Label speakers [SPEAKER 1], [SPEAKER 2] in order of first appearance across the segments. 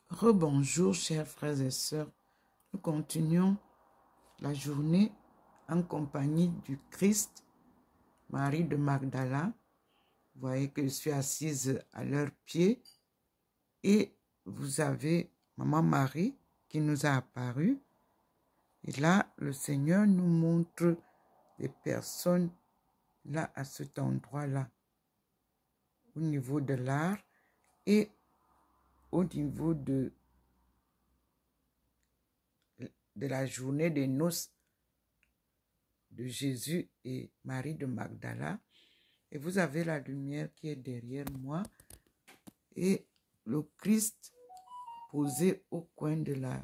[SPEAKER 1] Rebonjour, chers frères et sœurs. Nous continuons la journée en compagnie du Christ, Marie de Magdala. Vous voyez que je suis assise à leurs pieds et vous avez Maman Marie qui nous a apparu. Et là, le Seigneur nous montre des personnes là, à cet endroit-là, au niveau de l'art et au niveau de la journée des noces de Jésus et Marie de Magdala. Et vous avez la lumière qui est derrière moi et le Christ posé au coin de la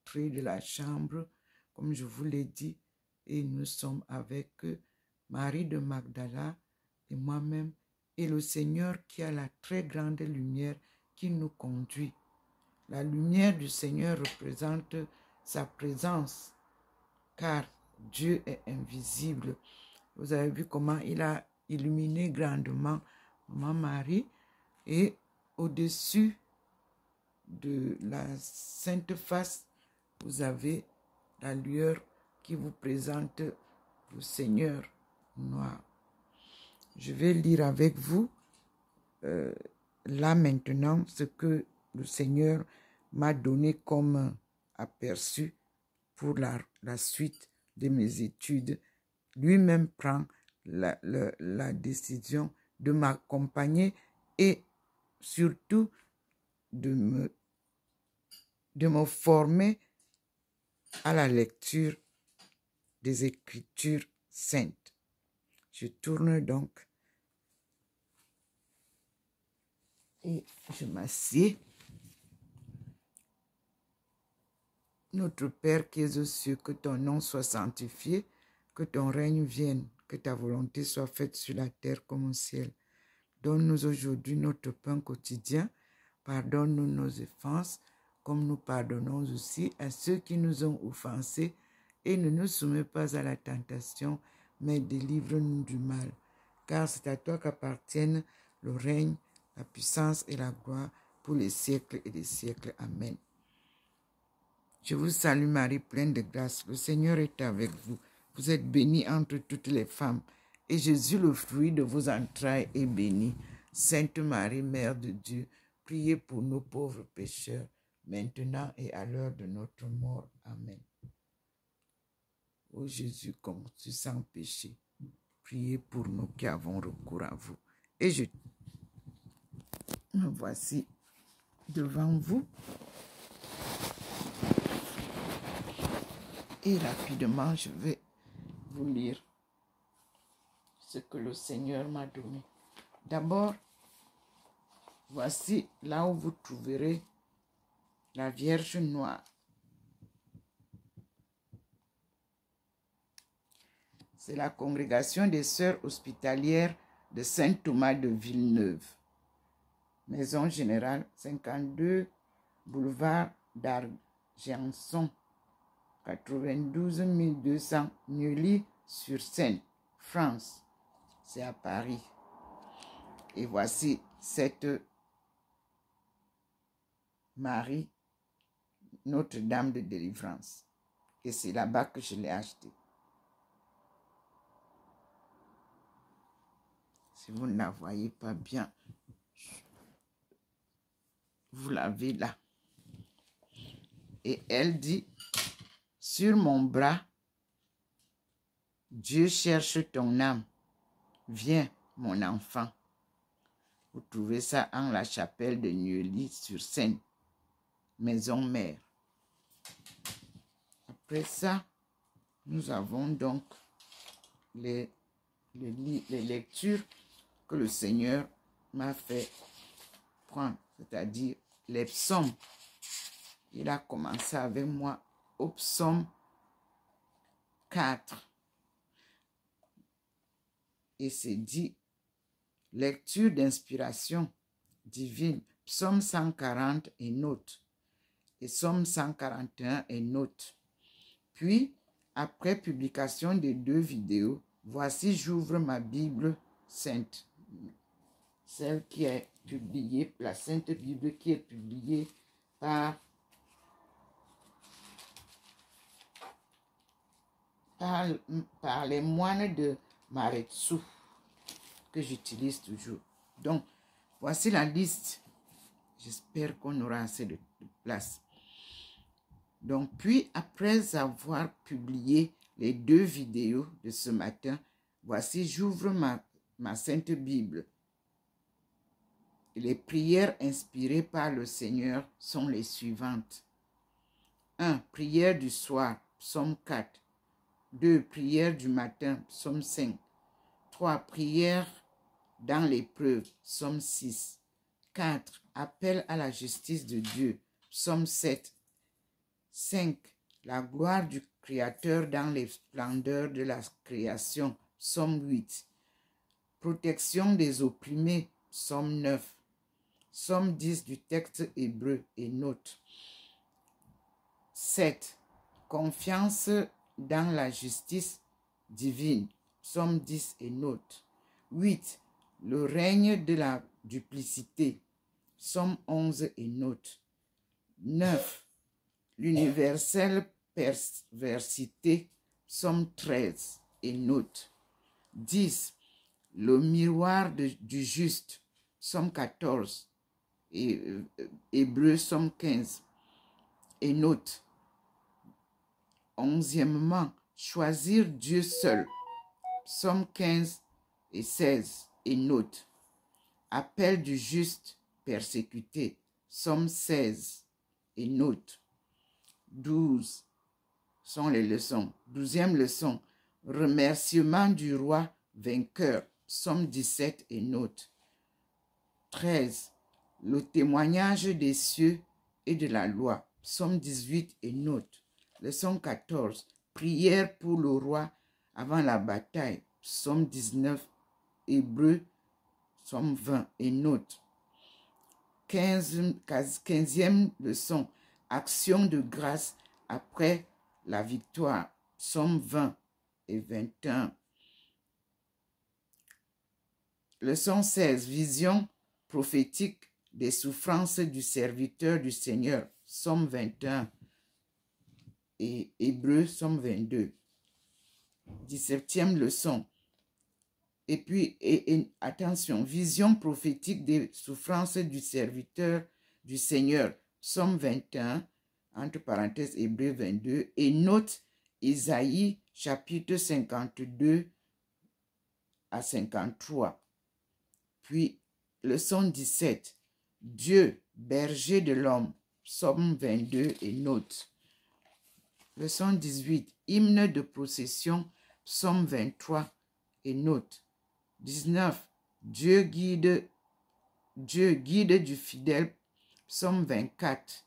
[SPEAKER 1] l'entrée de la chambre, comme je vous l'ai dit, et nous sommes avec Marie de Magdala et moi-même et le Seigneur qui a la très grande lumière qui nous conduit. La lumière du Seigneur représente sa présence, car Dieu est invisible. Vous avez vu comment il a illuminé grandement Maman Marie et au-dessus de la Sainte Face, vous avez la lueur qui vous présente le Seigneur noir. Je vais lire avec vous là maintenant ce que le Seigneur m'a donné comme aperçu pour la suite de mes études. Lui-même prend la décision de m'accompagner et surtout de me former à la lecture des Écritures saintes. Je tourne donc et je m'assieds. Notre Père qui es aux cieux, que ton nom soit sanctifié, que ton règne vienne, que ta volonté soit faite sur la terre comme au ciel. Donne-nous aujourd'hui notre pain quotidien. Pardonne-nous nos offenses, comme nous pardonnons aussi à ceux qui nous ont offensés. Et ne nous soumets pas à la tentation, mais délivre-nous du mal. Car c'est à toi qu'appartiennent le règne, la puissance et la gloire pour les siècles et les siècles. Amen. Je vous salue Marie, pleine de grâce. Le Seigneur est avec vous. Vous êtes bénie entre toutes les femmes. Et Jésus, le fruit de vos entrailles, est béni. Sainte Marie, Mère de Dieu, priez pour nos pauvres pécheurs, maintenant et à l'heure de notre mort. Amen. Ô Jésus, comme tu sans péché, priez pour nous qui avons recours à vous. Et je me voici devant vous. Et rapidement, je vais vous lire ce que le Seigneur m'a donné. D'abord, voici là où vous trouverez la Vierge noire. C'est la congrégation des sœurs hospitalières de Saint-Thomas de Villeneuve. Maison Générale, 52, boulevard d'Argenson, 92 200, Neuilly-sur-Seine, France. C'est à Paris. Et voici cette Marie, Notre-Dame de délivrance. Et c'est là-bas que je l'ai acheté. Si vous ne la voyez pas bien, vous l'avez là. Et elle dit, sur mon bras, Dieu cherche ton âme. Viens, mon enfant. Vous trouvez ça en la chapelle de Neuilly-sur-Seine, maison mère. Après ça, nous avons donc les lectures que le Seigneur m'a fait prendre, c'est-à-dire les psaumes. Il a commencé avec moi au psaume 4. Et c'est dit, lecture d'inspiration divine, psaume 140 et notes, et psaume 141 et notes. Puis, après publication des 2 vidéos, voici j'ouvre ma Bible sainte, celle qui est publiée, la Sainte Bible qui est publiée par les moines de Maretsu que j'utilise toujours. Donc, voici la liste. J'espère qu'on aura assez de place. Donc, puis, après avoir publié les 2 vidéos de ce matin, voici, j'ouvre ma Sainte Bible. Les prières inspirées par le Seigneur sont les suivantes. 1. Prière du soir, psaume 4. 2. Prière du matin, psaume 5. 3. Prière dans l'épreuve, psaume 6. 4. Appel à la justice de Dieu, psaume 7. 5. La gloire du Créateur dans les splendeurs de la création, psaume 8. Protection des opprimés, psaume 9. Psaume 10 du texte hébreu et note. 7. Confiance dans la justice divine, psaume 10 et note. 8. Le règne de la duplicité, psaume 11 et note. 9. L'universelle perversité, psaume 13 et note. 10. Le miroir du juste, psaume 14 et hébreu, psaume 15 et note. 11e, choisir Dieu seul, psaume 15 et 16 et note. Appel du juste persécuté, psaume 16 et note. 12 sont les leçons. 12e leçon, remerciement du roi vainqueur, psaume 17 et note. 13. Le témoignage des cieux et de la loi, psaume 18 et note. Leçon 14. Prière pour le roi avant la bataille, psaume 19, hébreu, psaume 20 et note. 15e leçon. Action de grâce après la victoire, psaume 20 et 21. Leçon 16. Vision prophétique des souffrances du serviteur du Seigneur, psaume 21 et hébreu, psaume 22. 17e leçon. Et puis, attention, vision prophétique des souffrances du serviteur du Seigneur, psaume 21, entre parenthèses, hébreu 22, et note Isaïe, chapitre 52 à 53. Puis, leçon 17, Dieu, berger de l'homme, psaume 22 et note. Leçon 18, hymne de procession, psaume 23 et note. 19, Dieu guide du fidèle, psaume 24.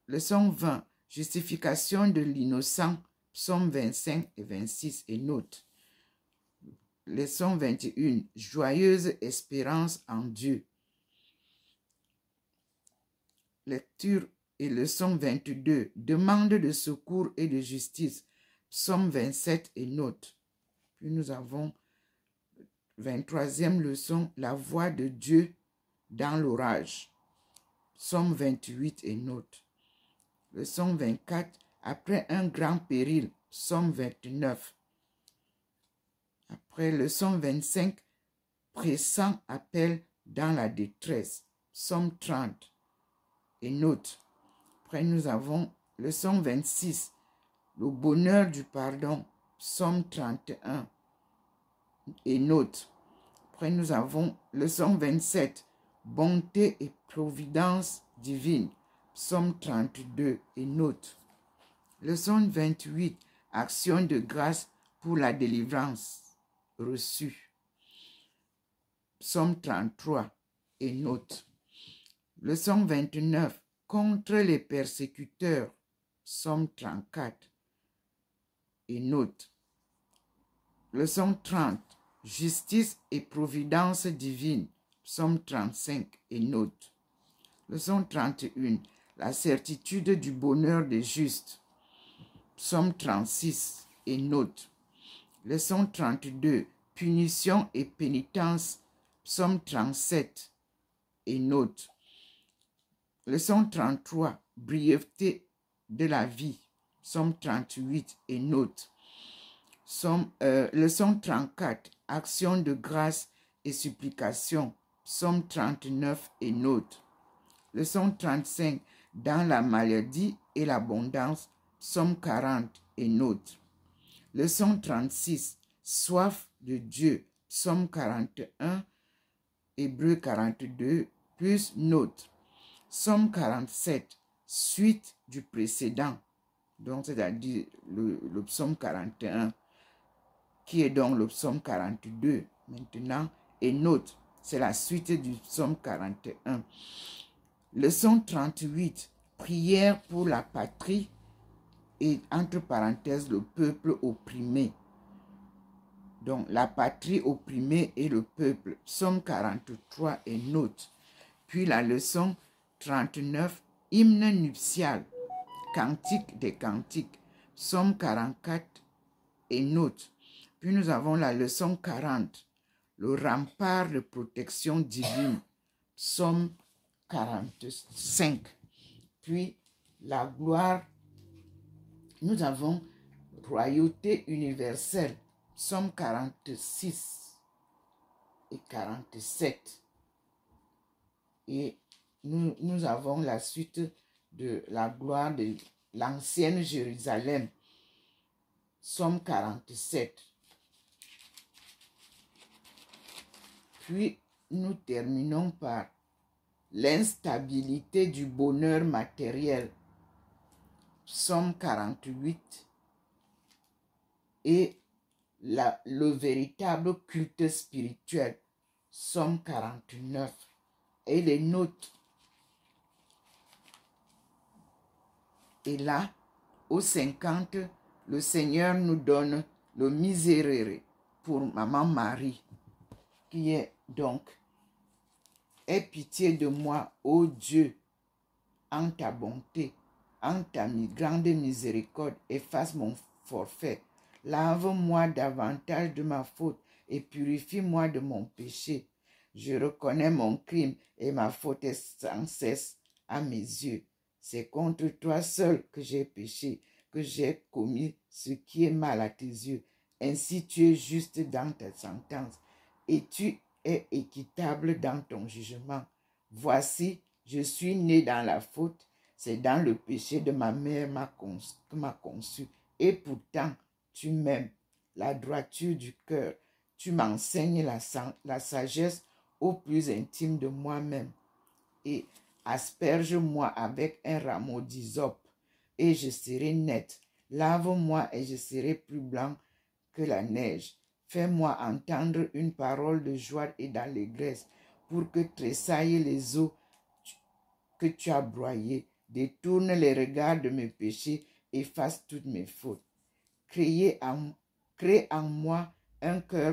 [SPEAKER 1] Leçon 20, justification de l'innocent, psaume 25 et 26 et note. Leçon 21, joyeuse espérance en Dieu. Lecture et leçon 22, demande de secours et de justice, psaume 27 et note. Puis nous avons 23e leçon, la voix de Dieu dans l'orage, psaume 28 et note. Leçon 24, après un grand péril, psaume 29. Après leçon 25, pressant appel dans la détresse, psaume 30 et note. Après nous avons leçon 26, le bonheur du pardon, psaume 31 et note. Après nous avons leçon 27, bonté et providence divine, psaume 32 et note. Leçon 28, action de grâce pour la délivrance reçue, psaume 33 et note. Leçon 29, contre les persécuteurs, psaume 34 et note. Leçon 30, justice et providence divine, psaume 35 et note. Leçon 31, la certitude du bonheur des justes, psaume 36 et note. Leçon 32, punition et pénitence, psaume 37 et note. Leçon 33, brièveté de la vie. Psaume 38 et notes. Leçon 34, action de grâce et supplication. Psaume 39 et notes. Leçon 35, dans la maladie et l'abondance. Psaume 40 et notes. Leçon 36, soif de Dieu. Psaume 41, Hébreux 42, plus notes. Psaume 47, suite du précédent, donc c'est-à-dire le psaume 41, qui est donc le psaume 42 maintenant, et note, c'est la suite du psaume 41. Leçon 38, prière pour la patrie et entre parenthèses le peuple opprimé. Donc la patrie opprimée et le peuple, psaume 43 et note. Puis la leçon 39, hymne nuptial, cantique des cantiques, psaume 44 et notes. Puis nous avons la leçon 40, le rempart de protection divine, psaume 45. Puis la gloire, nous avons royauté universelle, psaume 46 et 47. Et nous avons la suite de la gloire de l'ancienne Jérusalem, psaume 47. Puis nous terminons par l'instabilité du bonheur matériel, psaume 48, et le véritable culte spirituel, psaume 49. Et les notes. Et là, au 50, le Seigneur nous donne le Miserere pour Maman Marie, qui est donc: aie pitié de moi, ô Dieu, en ta bonté, en ta grande miséricorde, efface mon forfait. Lave-moi davantage de ma faute et purifie-moi de mon péché. Je reconnais mon crime et ma faute est sans cesse à mes yeux. C'est contre toi seul que j'ai péché, que j'ai commis ce qui est mal à tes yeux. Ainsi tu es juste dans ta sentence et tu es équitable dans ton jugement. Voici, je suis né dans la faute, c'est dans le péché de ma mère que m'a conçu. Et pourtant, tu m'aimes, la droiture du cœur. Tu m'enseignes la sagesse au plus intime de moi-même. Et asperge-moi avec un rameau d'hysope, et je serai net. Lave-moi et je serai plus blanc que la neige. Fais-moi entendre une parole de joie et d'allégresse, pour que tressaillent les eaux que tu as broyées. Détourne les regards de mes péchés, efface toutes mes fautes. Crée en moi un cœur